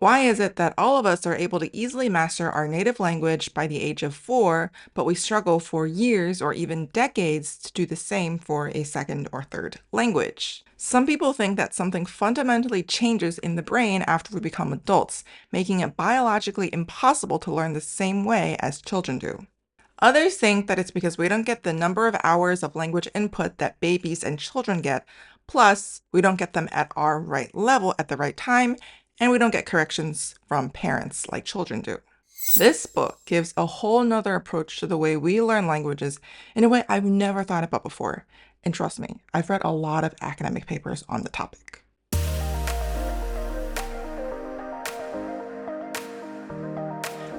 Why is it that all of us are able to easily master our native language by the age of 4, but we struggle for years or even decades to do the same for a second or third language? Some people think that something fundamentally changes in the brain after we become adults, making it biologically impossible to learn the same way as children do. Others think that it's because we don't get the number of hours of language input that babies and children get, plus we don't get them at our right level at the right time, and we don't get corrections from parents like children do. This book gives a whole nother approach to the way we learn languages in a way I've never thought about before. And trust me, I've read a lot of academic papers on the topic.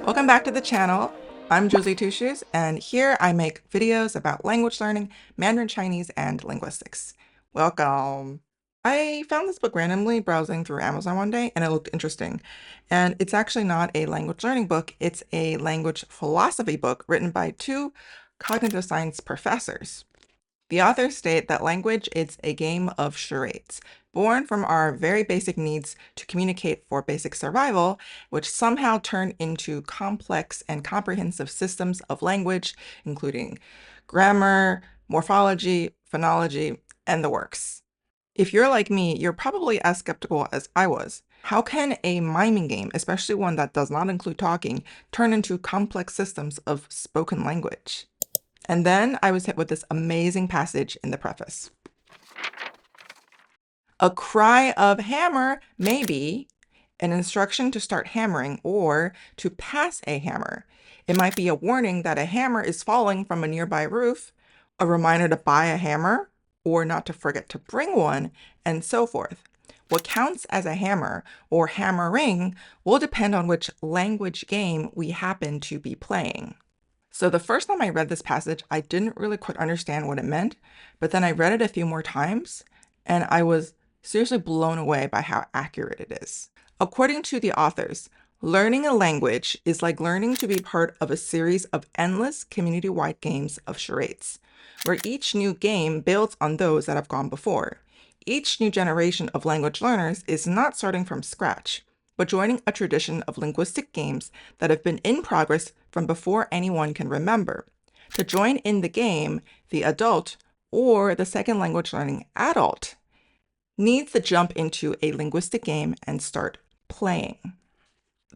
Welcome back to the channel. I'm Josie Two Shoes, and here I make videos about language learning, Mandarin Chinese, and linguistics. Welcome. I found this book randomly browsing through Amazon one day, and it looked interesting. And it's actually not a language learning book, it's a language philosophy book written by two cognitive science professors. The authors state that language is a game of charades, born from our very basic needs to communicate for basic survival, which somehow turn into complex and comprehensive systems of language, including grammar, morphology, phonology, and the works. If you're like me, you're probably as skeptical as I was. How can a miming game, especially one that does not include talking, turn into complex systems of spoken language? And then I was hit with this amazing passage in the preface. A cry of hammer may be an instruction to start hammering or to pass a hammer. It might be a warning that a hammer is falling from a nearby roof, a reminder to buy a hammer, or not to forget to bring one, and so forth. What counts as a hammer or hammering will depend on which language game we happen to be playing. So the first time I read this passage, I didn't really quite understand what it meant, but then I read it a few more times, and I was seriously blown away by how accurate it is. According to the authors, learning a language is like learning to be part of a series of endless community-wide games of charades, where each new game builds on those that have gone before. Each new generation of language learners is not starting from scratch, but joining a tradition of linguistic games that have been in progress from before anyone can remember. To join in the game, the adult, or the second language learning adult, needs to jump into a linguistic game and start playing.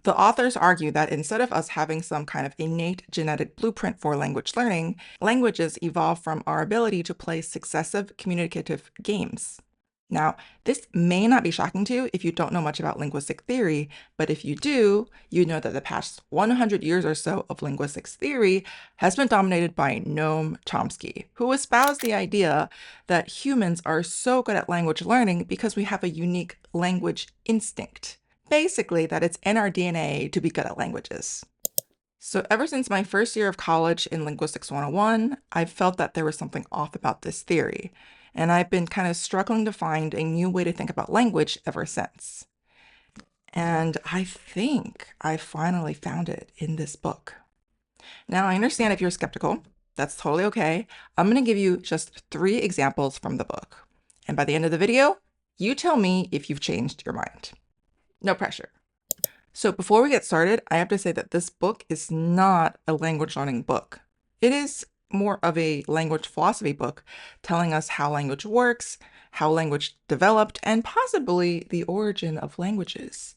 The authors argue that instead of us having some kind of innate genetic blueprint for language learning, languages evolve from our ability to play successive communicative games. Now, this may not be shocking to you if you don't know much about linguistic theory, but if you do, you know that the past 100 years or so of linguistics theory has been dominated by Noam Chomsky, who espoused the idea that humans are so good at language learning because we have a unique language instinct. Basically, that it's in our DNA to be good at languages. So ever since my first year of college in Linguistics 101, I've felt that there was something off about this theory, and I've been kind of struggling to find a new way to think about language ever since. And I think I finally found it in this book. Now, I understand if you're skeptical, that's totally okay. I'm going to give you just 3 examples from the book. And by the end of the video, you tell me if you've changed your mind. No pressure. So before we get started, I have to say that this book is not a language learning book. It is more of a language philosophy book telling us how language works, how language developed, and possibly the origin of languages.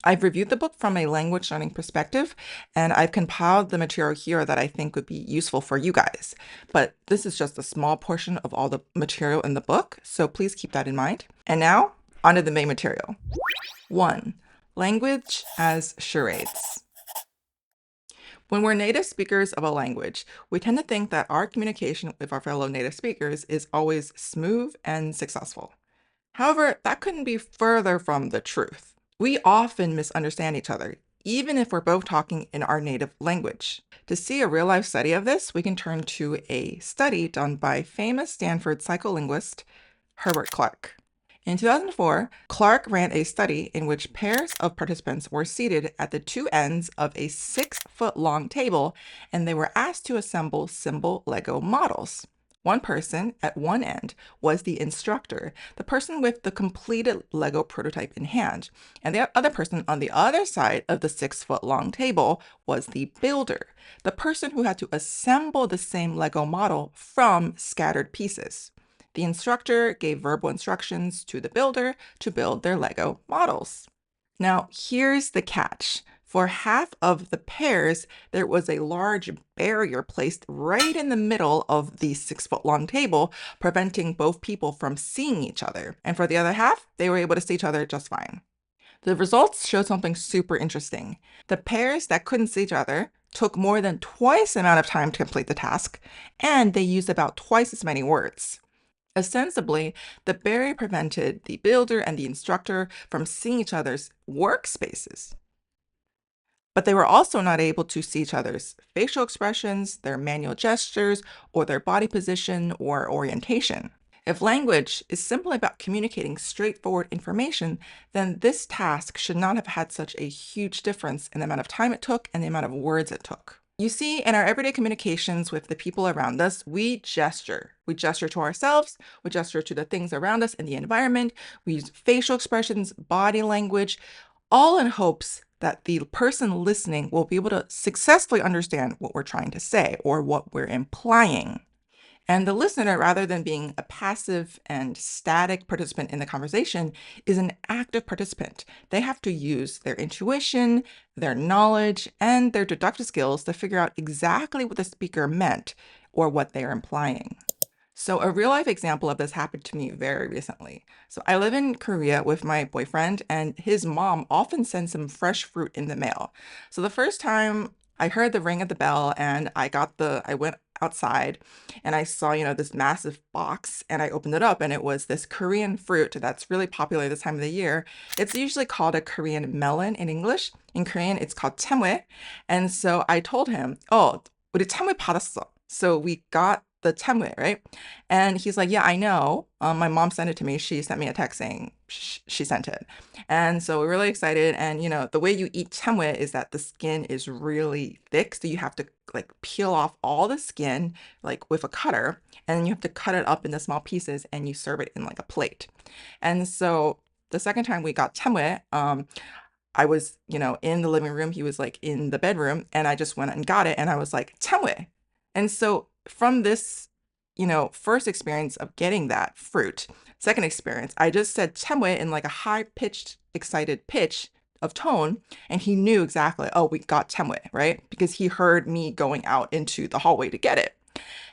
I've reviewed the book from a language learning perspective, and I've compiled the material here that I think would be useful for you guys. But this is just a small portion of all the material in the book, so please keep that in mind. And now, on to the main material. 1. Language as charades. When we're native speakers of a language, we tend to think that our communication with our fellow native speakers is always smooth and successful. However, that couldn't be further from the truth. We often misunderstand each other, even if we're both talking in our native language. To see a real-life study of this, we can turn to a study done by famous Stanford psycholinguist Herbert Clark. In 2004, Clark ran a study in which pairs of participants were seated at the 2 ends of a 6-foot-long table, and they were asked to assemble symbol Lego models. One person at one end was the instructor, the person with the completed Lego prototype in hand. And the other person on the other side of the 6-foot-long table was the builder, the person who had to assemble the same Lego model from scattered pieces. The instructor gave verbal instructions to the builder to build their Lego models. Now, here's the catch. For half of the pairs, there was a large barrier placed right in the middle of the 6-foot-long table, preventing both people from seeing each other. And for the other half, they were able to see each other just fine. The results showed something super interesting. The pairs that couldn't see each other took more than twice the amount of time to complete the task, and they used about twice as many words. Ostensibly, the barrier prevented the builder and the instructor from seeing each other's workspaces. But they were also not able to see each other's facial expressions, their manual gestures, or their body position or orientation. If language is simply about communicating straightforward information, then this task should not have had such a huge difference in the amount of time it took and the amount of words it took. You see, in our everyday communications with the people around us, we gesture. We gesture to ourselves, we gesture to the things around us in the environment, we use facial expressions, body language, all in hopes that the person listening will be able to successfully understand what we're trying to say or what we're implying. And the listener, rather than being a passive and static participant in the conversation, is an active participant. They have to use their intuition, their knowledge, and their deductive skills to figure out exactly what the speaker meant or what they are implying. So a real life example of this happened to me very recently. So I live in Korea with my boyfriend, and his mom often sends him fresh fruit in the mail. So the first time I heard the ring of the bell and I went outside and I saw, this massive box, and I opened it up and it was this Korean fruit that's really popular this time of the year. It's usually called a Korean melon in English. In Korean, it's called 참외. And so I told him, 우리 참외 받았어. So we got the 참외, right? And he's like, yeah, I know. My mom sent it to me. She sent me a text saying she sent it. And so we're really excited. And, the way you eat 참외 is that the skin is really thick. So you have to peel off all the skin, with a cutter. And then you have to cut it up into small pieces and you serve it in a plate. And so the second time we got 참외, I was, in the living room. He was in the bedroom, and I just went and got it. And I was like, 참외. And so from this, first experience of getting that fruit, second experience, I just said 참외 in a high-pitched, excited pitch of tone, and he knew exactly, we got 참외, right? Because he heard me going out into the hallway to get it.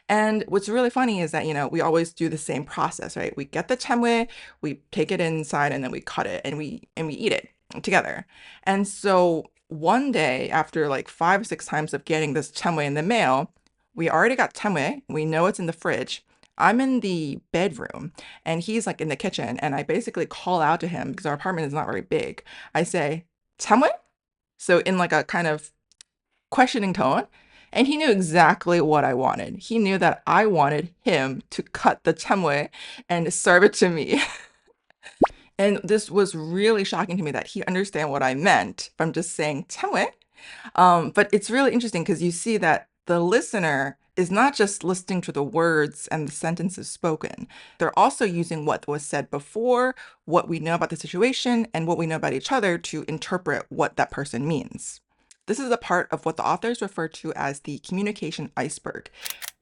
And what's really funny is that, we always do the same process, right? We get the 참외, we take it inside, and then we cut it and we eat it together. And so one day, after 5 or 6 times of getting this 참외 in the mail, we already got 참외. We know it's in the fridge. I'm in the bedroom and he's in the kitchen, and I basically call out to him because our apartment is not very big. I say, 참외? So in a kind of questioning tone, and he knew exactly what I wanted. He knew that I wanted him to cut the 참외 and serve it to me. And this was really shocking to me that he understand what I meant from just saying 참외. But it's really interesting because you see that the listener is not just listening to the words and the sentences spoken. They're also using what was said before, what we know about the situation, and what we know about each other to interpret what that person means. This is a part of what the authors refer to as the communication iceberg.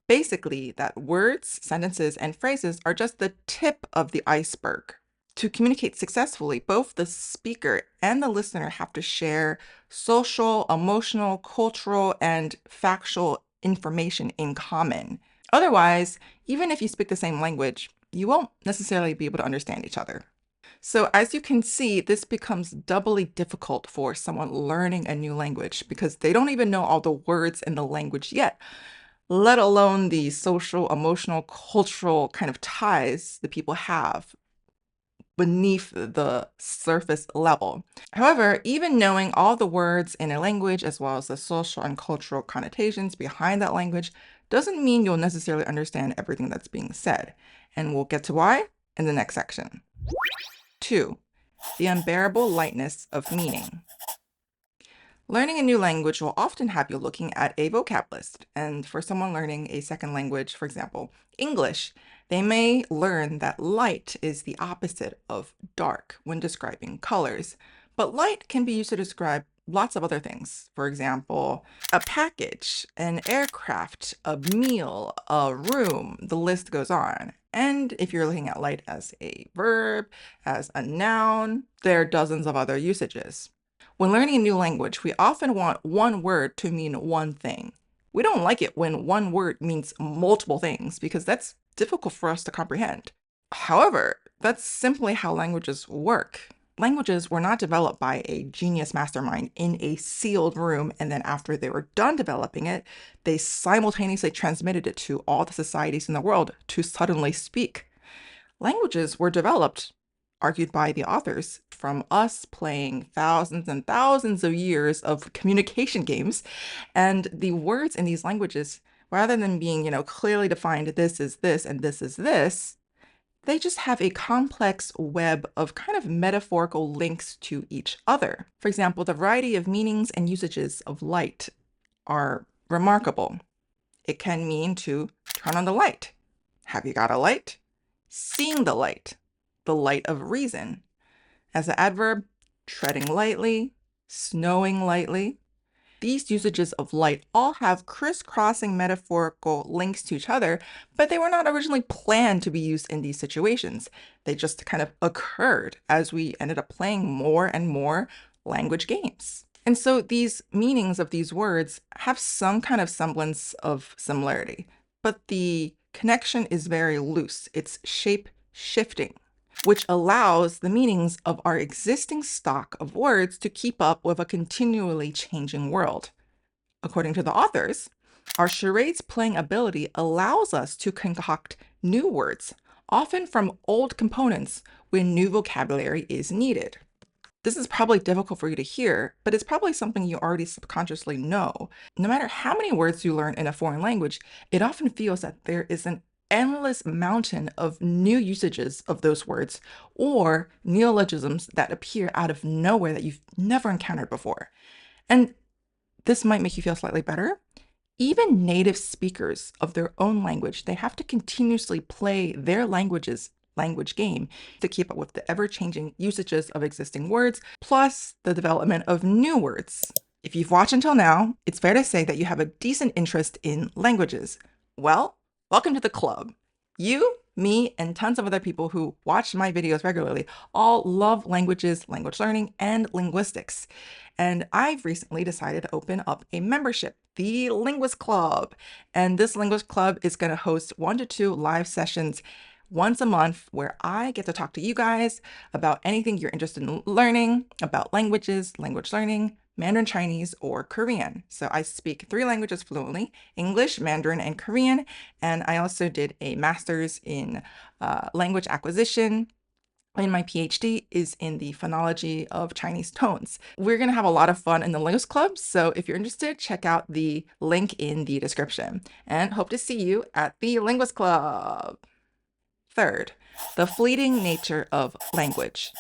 Basically, that words, sentences, and phrases are just the tip of the iceberg. To communicate successfully, both the speaker and the listener have to share social, emotional, cultural, and factual information in common. Otherwise, even if you speak the same language, you won't necessarily be able to understand each other. So as you can see, this becomes doubly difficult for someone learning a new language because they don't even know all the words in the language yet, let alone the social, emotional, cultural kind of ties that people have beneath the surface level. However, even knowing all the words in a language as well as the social and cultural connotations behind that language doesn't mean you'll necessarily understand everything that's being said. And we'll get to why in the next section. 2. The unbearable lightness of meaning. Learning a new language will often have you looking at a vocab list. And for someone learning a second language, for example, English, they may learn that light is the opposite of dark when describing colors. But light can be used to describe lots of other things. For example, a package, an aircraft, a meal, a room, the list goes on. And if you're looking at light as a verb, as a noun, there are dozens of other usages. When learning a new language, we often want one word to mean one thing. We don't like it when one word means multiple things because that's difficult for us to comprehend. However, that's simply how languages work. Languages were not developed by a genius mastermind in a sealed room, and then after they were done developing it, they simultaneously transmitted it to all the societies in the world to suddenly speak. Languages were developed, argued by the authors, from us playing thousands and thousands of years of communication games, and the words in these languages, rather than being, clearly defined, this is this and this is this, they just have a complex web of kind of metaphorical links to each other. For example, the variety of meanings and usages of light are remarkable. It can mean to turn on the light. Have you got a light? Seeing the light of reason. As an adverb, treading lightly, snowing lightly. These usages of light all have crisscrossing metaphorical links to each other, but they were not originally planned to be used in these situations. They just kind of occurred as we ended up playing more and more language games. And so these meanings of these words have some kind of semblance of similarity, but the connection is very loose. It's shape shifting, which allows the meanings of our existing stock of words to keep up with a continually changing world. According to the authors, our charades playing ability allows us to concoct new words, often from old components when new vocabulary is needed. This is probably difficult for you to hear, but it's probably something you already subconsciously know. No matter how many words you learn in a foreign language, it often feels that there is an endless mountain of new usages of those words or neologisms that appear out of nowhere that you've never encountered before. And this might make you feel slightly better. Even native speakers of their own language, they have to continuously play their language game to keep up with the ever-changing usages of existing words, plus the development of new words. If you've watched until now, it's fair to say that you have a decent interest in languages. Well, welcome to the club. You, me, and tons of other people who watch my videos regularly all love languages, language learning, and linguistics. And I've recently decided to open up a membership, the Linguist Club. And this Linguist Club is going to host 1 to 2 live sessions once a month where I get to talk to you guys about anything you're interested in learning, about languages, language learning, Mandarin Chinese, or Korean. So I speak 3 languages fluently: English, Mandarin, and Korean. And I also did a master's in language acquisition. And my PhD is in the phonology of Chinese tones. We're going to have a lot of fun in the Linguist Club, so if you're interested, check out the link in the description. And hope to see you at the Linguist Club. Third, the fleeting nature of language.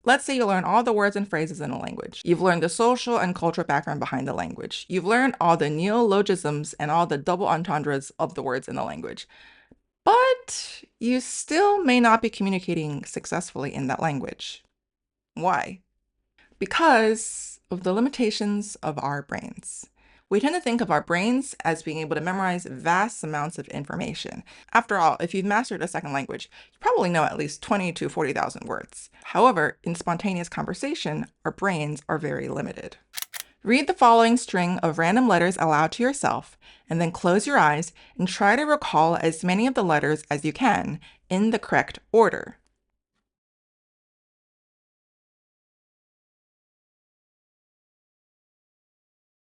Let's say you learn all the words and phrases in a language. You've learned the social and cultural background behind the language. You've learned all the neologisms and all the double entendres of the words in the language. But you still may not be communicating successfully in that language. Why? Because of the limitations of our brains. We tend to think of our brains as being able to memorize vast amounts of information. After all, if you've mastered a second language, you probably know at least 20 to 40,000 words. However, in spontaneous conversation, our brains are very limited. Read the following string of random letters aloud to yourself, and then close your eyes and try to recall as many of the letters as you can in the correct order.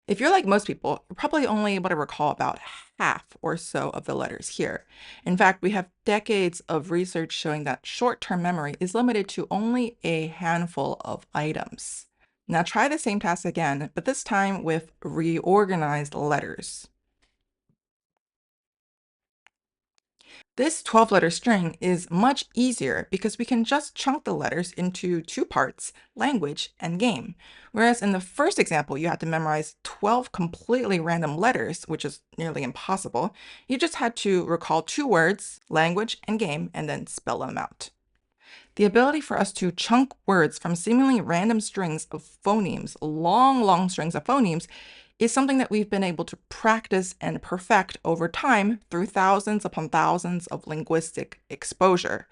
If you're like most people, you're probably only able to recall about half or so of the letters here. In fact, we have decades of research showing that short-term memory is limited to only a handful of items. Now try the same task again, but this time with reorganized letters. This 12-letter string is much easier because we can just chunk the letters into two parts, language and game. Whereas in the first example, you had to memorize 12 completely random letters, which is nearly impossible. You just had to recall two words, language and game, and then spell them out. The ability for us to chunk words from seemingly random strings of phonemes, long strings of phonemes, is something that we've been able to practice and perfect over time through thousands upon thousands of linguistic exposure.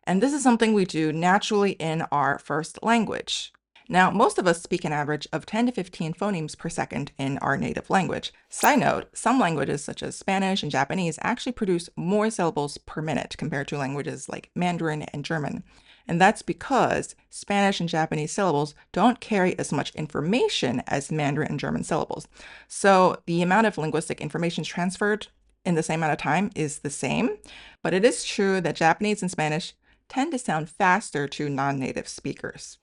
And this is something we do naturally in our first language. Now, most of us speak an average of 10 to 15 phonemes per second in our native language. Side note, some languages such as Spanish and Japanese actually produce more syllables per minute compared to languages like Mandarin and German. And that's because Spanish and Japanese syllables don't carry as much information as Mandarin and German syllables. So the amount of linguistic information transferred in the same amount of time is the same, but it is true that Japanese and Spanish tend to sound faster to non-native speakers.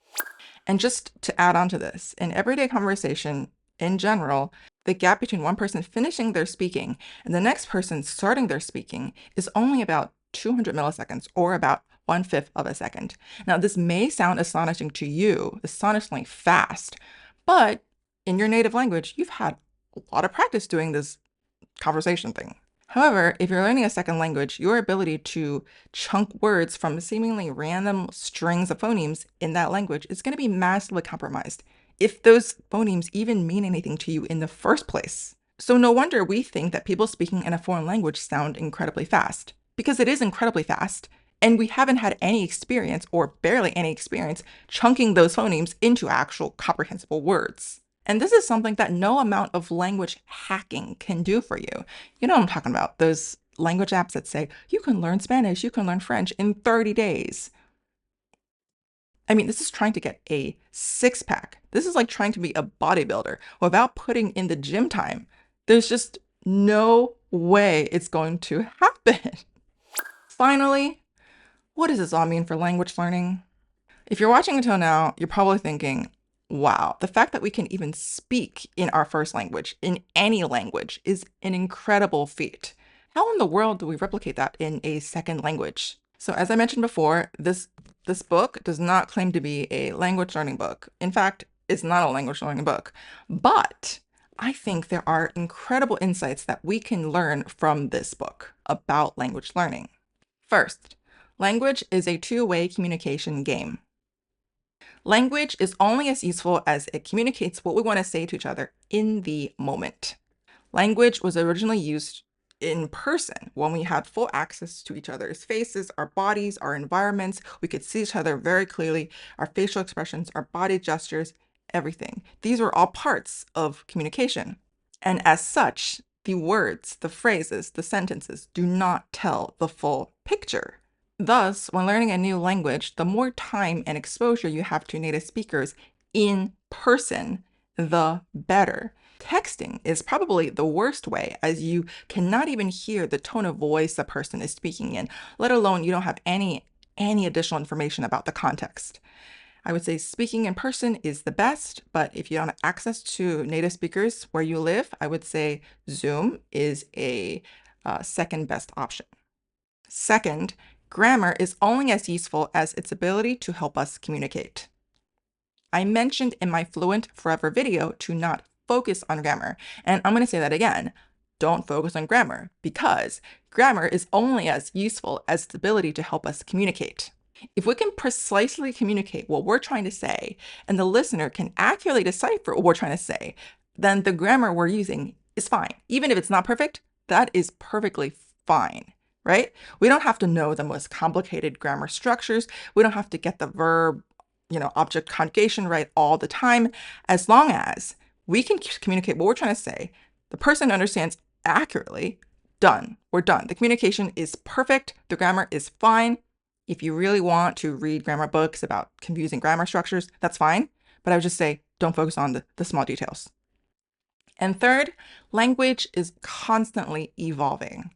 And just to add on to this, in everyday conversation in general, the gap between one person finishing their speaking and the next person starting their speaking is only about 200 milliseconds, or about 1/5 of a second. Now, this may sound astonishing to you, astonishingly fast, but in your native language, you've had a lot of practice doing this conversation thing. However, if you're learning a second language, your ability to chunk words from seemingly random strings of phonemes in that language is going to be massively compromised, if those phonemes even mean anything to you in the first place. So no wonder we think that people speaking in a foreign language sound incredibly fast, because it is incredibly fast, and we haven't had any experience, or barely any experience, chunking those phonemes into actual comprehensible words. And this is something that no amount of language hacking can do for you. You know what I'm talking about, those language apps that say, you can learn Spanish, you can learn French in 30 days. I mean, this is trying to get a six-pack. This is like trying to be a bodybuilder without putting in the gym time. There's just no way it's going to happen. Finally, what does this all mean for language learning? If you're watching until now, you're probably thinking, wow, the fact that we can even speak in our first language, in any language, is an incredible feat. How in the world do we replicate that in a second language? So as I mentioned before, this book does not claim to be a language learning book. In fact, it's not a language learning book. But I think there are incredible insights that we can learn from this book about language learning. First, language is a two-way communication game. Language is only as useful as it communicates what we want to say to each other in the moment. Language was originally used in person when we had full access to each other's faces, our bodies, our environments. We could see each other very clearly, our facial expressions, our body gestures, everything. These were all parts of communication. And as such, the words, the phrases, the sentences do not tell the full picture. Thus, when learning a new language, the more time and exposure you have to native speakers in person, the better. Texting is probably the worst way, as you cannot even hear the tone of voice the person is speaking in, let alone you don't have any additional information about the context. I would say speaking in person is the best, but if you don't have access to native speakers where you live, I would say Zoom is a second best option. Second, grammar is only as useful as its ability to help us communicate. I mentioned in my Fluent Forever video to not focus on grammar, and I'm going to say that again. Don't focus on grammar, because grammar is only as useful as its ability to help us communicate. If we can precisely communicate what we're trying to say, and the listener can accurately decipher what we're trying to say, then the grammar we're using is fine. Even if it's not perfect, that is perfectly fine. Right? We don't have to know the most complicated grammar structures. We don't have to get the verb, object conjugation right all the time. As long as we can communicate what we're trying to say, the person understands accurately, done. We're done. The communication is perfect. The grammar is fine. If you really want to read grammar books about confusing grammar structures, that's fine. But I would just say, don't focus on the small details. And third, language is constantly evolving.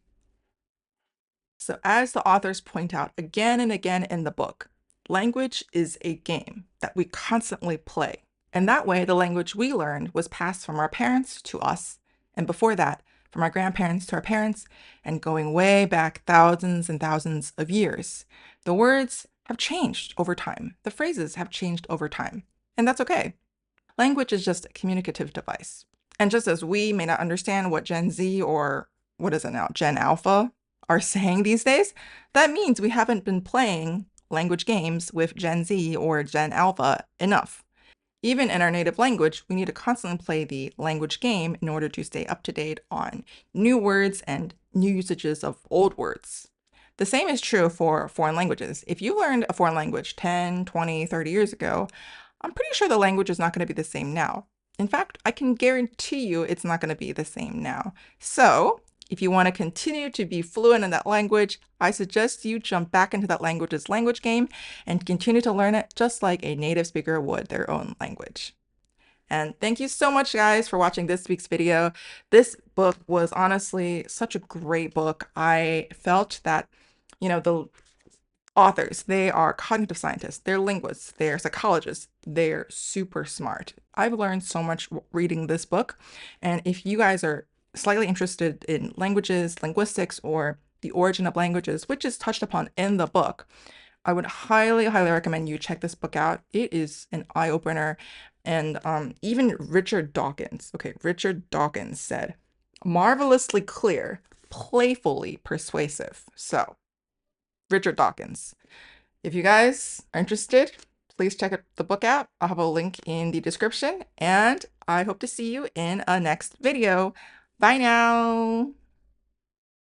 So as the authors point out again and again in the book, language is a game that we constantly play. And that way, the language we learned was passed from our parents to us, and before that, from our grandparents to our parents, and going way back thousands and thousands of years. The words have changed over time. The phrases have changed over time, and that's okay. Language is just a communicative device. And just as we may not understand what Gen Z or what is it now, Gen Alpha are saying these days, that means we haven't been playing language games with Gen Z or Gen Alpha enough. Even in our native language, we need to constantly play the language game in order to stay up to date on new words and new usages of old words. The same is true for foreign languages. If you learned a foreign language 10, 20, 30 years ago, I'm pretty sure the language is not going to be the same now. In fact, I can guarantee you it's not going to be the same now. So, if you want to continue to be fluent in that language, I suggest you jump back into that language's language game and continue to learn it just like a native speaker would their own language. And thank you so much, guys, for watching this week's video. This book was honestly such a great book. I felt that, the authors, they are cognitive scientists, they're linguists, they're psychologists, they're super smart. I've learned so much reading this book. And if you guys are slightly interested in languages, linguistics, or the origin of languages, which is touched upon in the book, I would highly, highly recommend you check this book out. It is an eye-opener. And even Richard Dawkins said, marvelously clear, playfully persuasive. So, Richard Dawkins. If you guys are interested, please check the book out. I'll have a link in the description, and I hope to see you in a next video. Bye now.